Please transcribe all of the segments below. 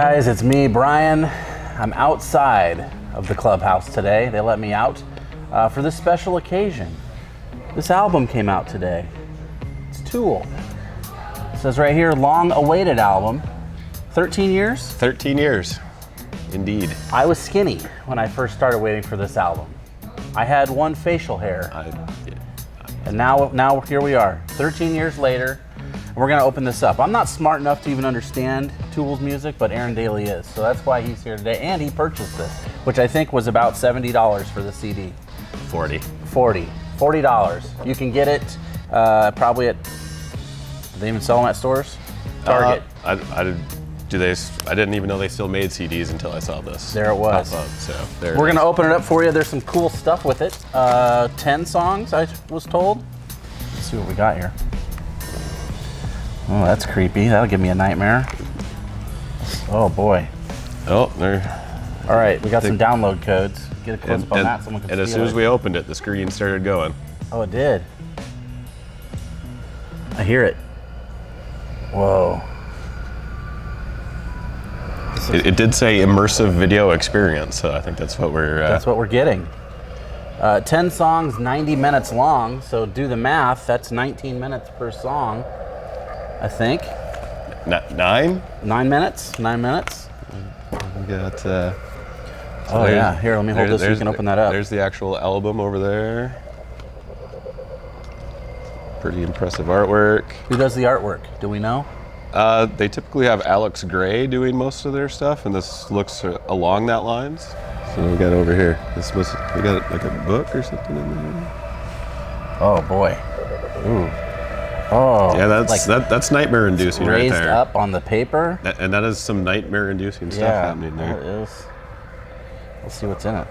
guys, it's me, Brian. I'm outside of the clubhouse today. They let me out for this special occasion. This album came out today. It's Tool. It says right here, long-awaited album. 13 years? 13 years, indeed. I was skinny when I first started waiting for this album. I had one facial hair. And now here we are, 13 years later. We're gonna open this up. I'm not smart enough to even understand Tool's music, but Aaron Daly is. So that's why he's here today. And he purchased this, which I think was about $70 for the CD. 40. $40. You can get it probably at, do they even sell them at stores? Target. I didn't even know they still made CDs until I saw this. There it was. Pop up, so there We're it is. gonna open it up for you. There's some cool stuff with it. 10 songs, I was told. Let's see what we got here. Oh, that's creepy. That'll give me a nightmare. Oh boy. Oh, there. All right, we got some download codes. Get a close up on that. Someone can and as steal soon as it. we opened it, the screen started going. Oh, it did. I hear it. Whoa. It did say immersive video experience, so I think that's what we're. That's what we're getting. 10 songs, 90 minutes long. So do the math. That's 19 minutes per song, I think. 9? 9 minutes. 9 minutes. We got. Oh yeah. Here, let me hold this so you can open that up. There's the actual album over there. Pretty impressive artwork. Who does the artwork? Do we know? They typically have Alex Gray doing most of their stuff, and this looks along that lines. So we got over here. We got like a book or something in there. Oh boy. Ooh. Oh. Yeah, that's nightmare inducing right raised there. up on the paper. And that is some nightmare inducing stuff happening there. That is. Let's see what's in it.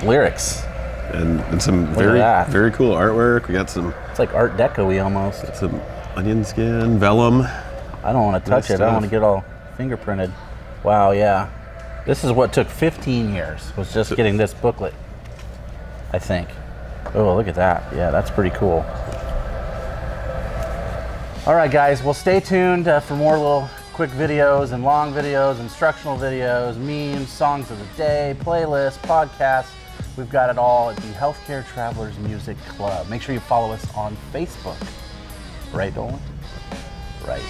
Lyrics. And some Look at that. very cool artwork. We got some It's like Art Deco-y almost. onion skin, vellum. I don't want to touch it. I don't want to get all fingerprinted. Wow, yeah. This is what took 15 years, was just getting this booklet, I think. Oh, look at that. Yeah, that's pretty cool. All right, guys. Well, stay tuned for more little quick videos and long videos, instructional videos, memes, songs of the day, playlists, podcasts. We've got it all at the Healthcare Travelers Music Club. Make sure you follow us on Facebook. Right, Dolan? Right.